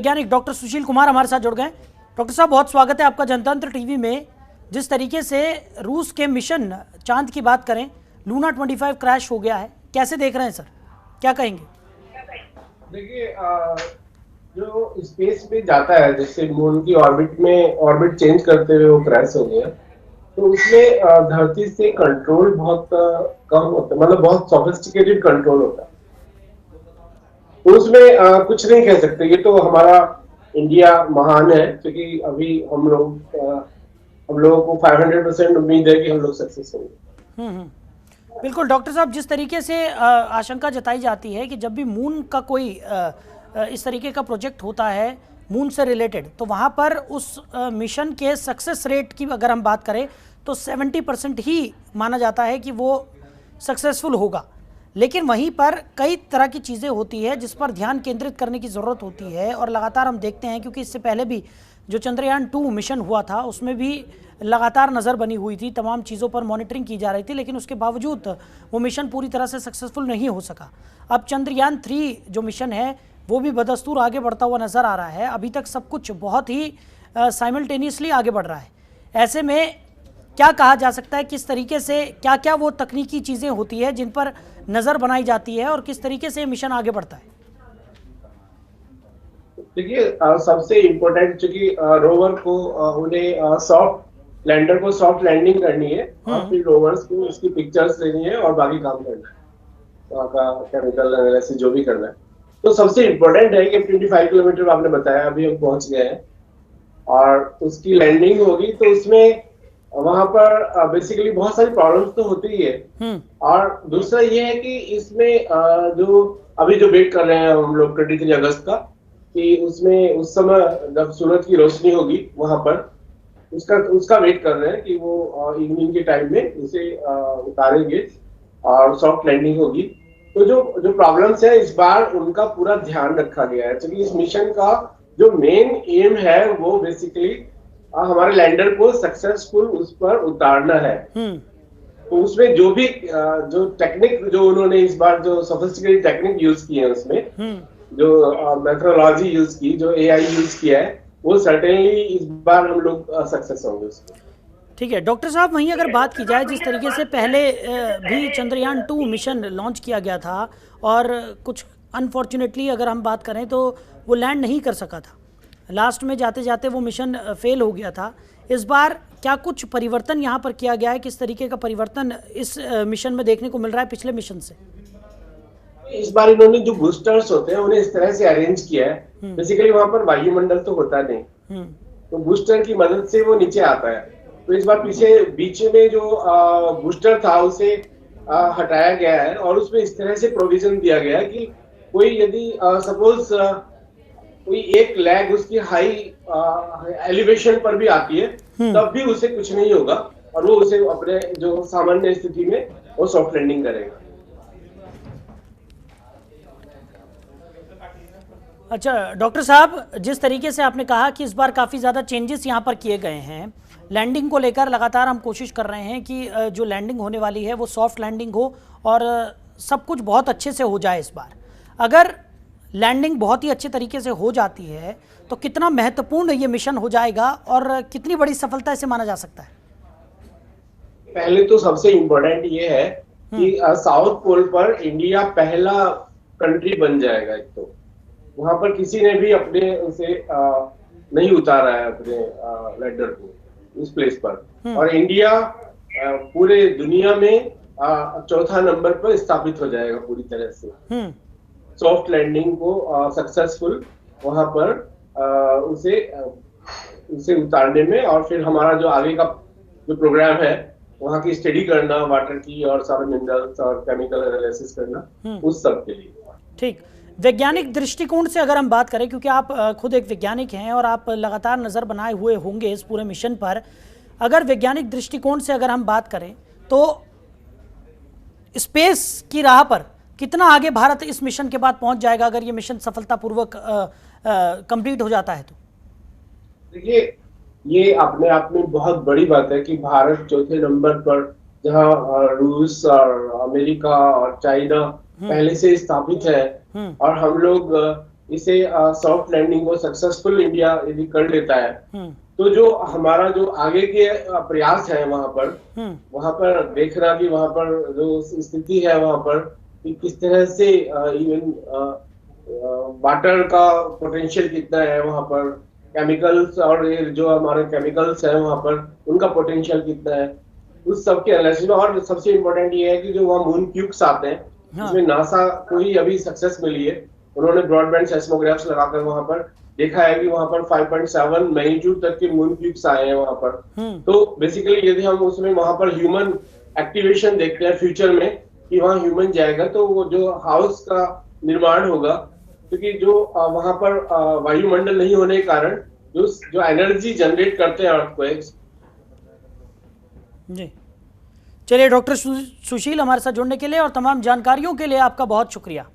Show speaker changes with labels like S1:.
S1: वैज्ञानिक डॉक्टर सुशील कुमार हमारे साथ जुड़ गए। डॉक्टर साहब, बहुत स्वागत है आपका जनतंत्र टीवी में। जिस तरीके से रूस के मिशन चांद की बात करें, लूना 25 क्रैश हो गया है, कैसे देख रहे हैं सर, क्या कहेंगे?
S2: देखिए, जो स्पेस में जाता है, जैसे मून की ऑर्बिट में ऑर्बिट चेंज करते हुए वो क्रैश हो गया, तो उसमें धरती से कंट्रोल बहुत कम होता है, मतलब बहुत सोफिस्टिकेटेड कंट्रोल होता है। तो उसमें कुछ नहीं कह सकते। ये तो हमारा इंडिया महान है, क्योंकि अभी हम लोगों को 500% उम्मीद है कि हम लोग सक्सेस होंगे।
S1: बिल्कुल डॉक्टर साहब, जिस तरीके से आशंका जताई जाती है कि जब भी मून का कोई इस तरीके का प्रोजेक्ट होता है मून से रिलेटेड, तो वहाँ पर उस मिशन के सक्सेस रेट की अगर हम बात करें तो 70% ही माना जाता है कि वो सक्सेसफुल होगा। लेकिन वहीं पर कई तरह की चीज़ें होती है जिस पर ध्यान केंद्रित करने की ज़रूरत होती है, और लगातार हम देखते हैं, क्योंकि इससे पहले भी जो चंद्रयान 2 मिशन हुआ था उसमें भी लगातार नज़र बनी हुई थी, तमाम चीज़ों पर मॉनिटरिंग की जा रही थी, लेकिन उसके बावजूद वो मिशन पूरी तरह से सक्सेसफुल नहीं हो सका। अब चंद्रयान 3 जो मिशन है वो भी बदस्तूर आगे बढ़ता हुआ नज़र आ रहा है। अभी तक सब कुछ बहुत ही साइमल्टेनियसली आगे बढ़ रहा है। ऐसे में क्या कहा जा सकता है, किस तरीके से क्या क्या वो तकनीकी चीज़ें होती है जिन पर नज़र बनाई जाती है और किस तरीके से मिशन आगे बढ़ता है?
S2: देखिए, सबसे इम्पोर्टेंट, चूंकि रोवर को उन्हें सॉफ्ट लैंडर को सॉफ्ट लैंडिंग करनी है, और फिर रोवर्स को उसकी पिक्चर्स लेनी है और बाकी काम करना है, वहाँ का केमिकल एनालिसिस जो भी करना है। तो सबसे इम्पोर्टेंट है कि 25 किलोमीटर आपने बताया, अभी हम पहुंच गए हैं और उसकी लैंडिंग होगी, तो उसमें वहां पर बेसिकली बहुत सारी प्रॉब्लम्स तो होती ही है। और दूसरा ये है कि इसमें जो अभी जो वेट कर रहे हैं हम लोग 23 अगस्त का, कि उसमें उस समय जब सूरज की रोशनी होगी वहां पर, उसका वेट कर रहे हैं कि वो इवनिंग के टाइम में उसे उतारेंगे और सॉफ्ट लैंडिंग होगी। तो जो प्रॉब्लम्स है इस बार उनका पूरा ध्यान रखा गया है, क्योंकि इस मिशन का जो मेन एम है वो बेसिकली हमारे लैंडर को सक्सेसफुल उस पर उतारना है। तो उसमें जो भी जो टेक्निक जो उन्होंने इस बार जो सोफिस्टिकेटेड टेक्निक यूज की है, उसमें जो मेथोडोलॉजी यूज की, जो एआई यूज किया है, वो सर्टेनली इस बार हम लोग सक्सेस होंगे उसमें।
S1: ठीक है डॉक्टर साहब, वहीं अगर बात की जाए, जिस तरीके से पहले भी चंद्रयान 2 मिशन लॉन्च किया गया था और कुछ अनफॉर्चुनेटली अगर हम बात करें तो वो लैंड नहीं कर सका था, लास्ट में जाते जाते वो मिशन फेल हो गया था। इस बार क्या कुछ परिवर्तन यहाँ पर किया गया है? किस तरीके का परिवर्तन इस मिशन में देखने को मिल रहा है पिछले मिशन से?
S2: इस बार इन्होंने जो बूस्टर्स होते हैं उन्हें इस तरह से अरेंज किया है, बेसिकली वहां पर वायुमंडल तो होता नहीं, तो बूस्टर की मदद से वो नीचे आता है। तो इस बार पीछे बीच में जो बूस्टर था उसे हटाया गया है, और उसमें इस तरह से प्रोविजन दिया गया है कि कोई यदि सपोज कोई एक लैग उसकी हाई एलिवेशन पर भी आती है, तब भी उसे कुछ नहीं होगा, और वो उसे अपने जो सामान्य स्थिति में वो सॉफ्ट लैंडिंग करेगा।
S1: अच्छा डॉक्टर साहब, जिस तरीके से आपने कहा कि इस बार काफ़ी ज़्यादा चेंजेस यहाँ पर किए गए हैं, लैंडिंग को लेकर लगातार हम कोशिश कर रहे हैं कि जो लैंडिंग होने वाली है वो सॉफ्ट लैंडिंग हो और सब कुछ बहुत अच्छे से हो जाए। इस बार अगर लैंडिंग बहुत ही अच्छे तरीके से हो जाती है तो कितना महत्वपूर्ण ये मिशन हो जाएगा और कितनी बड़ी सफलता इसे माना जा सकता है?
S2: पहले तो सबसे इम्पोर्टेंट ये है कि साउथ पोल पर इंडिया पहला कंट्री बन जाएगा। एक तो वहां पर किसी ने भी अपने उसे नहीं उतारा है अपने लैंडर को उस प्लेस पर, और इंडिया पूरे दुनिया में चौथा नंबर पर स्थापित हो जाएगा पूरी तरह से सॉफ्ट लैंडिंग को सक्सेसफुल वहां पर उसे उतारने में। और फिर हमारा जो आगे का जो प्रोग्राम है वहां की स्टडी करना, वाटर की और सारे मिनरल्स और केमिकल एनालिसिस करना, उस सब के लिए।
S1: ठीक, वैज्ञानिक दृष्टिकोण से अगर हम बात करें, क्योंकि आप खुद एक वैज्ञानिक हैं और आप लगातार नज़र बनाए हुए होंगे इस पूरे मिशन पर, अगर वैज्ञानिक दृष्टिकोण से अगर हम बात करें तो स्पेस की राह पर कितना आगे भारत इस मिशन के बाद पहुंच जाएगा अगर ये मिशन सफलतापूर्वक कंप्लीट हो जाता है तो?
S2: देखिए, ये अपने आप में बहुत बड़ी बात है कि भारत चौथे नंबर पर, जहां रूस और अमेरिका और चाइना पहले से स्थापित है, और हम लोग इसे सॉफ्ट लैंडिंग को सक्सेसफुल इंडिया यदि कर लेता है,
S1: हम्म,
S2: तो जो हमारा जो आगे के प्रयास है
S1: हम्म,
S2: वहां पर देखना कि वहां पर जो स्थिति है वहां पर कि किस तरह से इवन वाटर का पोटेंशियल कितना है वहां पर, केमिकल्स और ये जो हमारे केमिकल्स है वहां पर उनका पोटेंशियल कितना है, उस सब के एनालिसिस में। और सबसे इम्पोर्टेंट ये है कि जो वहाँ मून क्यूब्स आते हैं,
S1: हाँ,
S2: इसमें नासा को ही अभी सक्सेस मिली है। उन्होंने ब्रॉडबैंड सेस्मोग्राफ्स लगाकर वहां पर देखा है कि वहां पर 5.7 मैग्नीट्यूड तक के मून क्यूब्स आए हैं वहां पर।
S1: हम्म,
S2: तो बेसिकली यदि हम उसमें वहां पर ह्यूमन एक्टिवेशन देखते हैं फ्यूचर में कि वहां ह्यूमन जाएगा, तो वो जो हाउस का निर्माण होगा, क्योंकि जो वहां पर वायुमंडल नहीं होने के कारण जो जो एनर्जी जनरेट करते हैं अर्थक्वेक्स।
S1: जी। चलिए डॉक्टर सुशील, हमारे साथ जुड़ने के लिए और तमाम जानकारियों के लिए आपका बहुत शुक्रिया।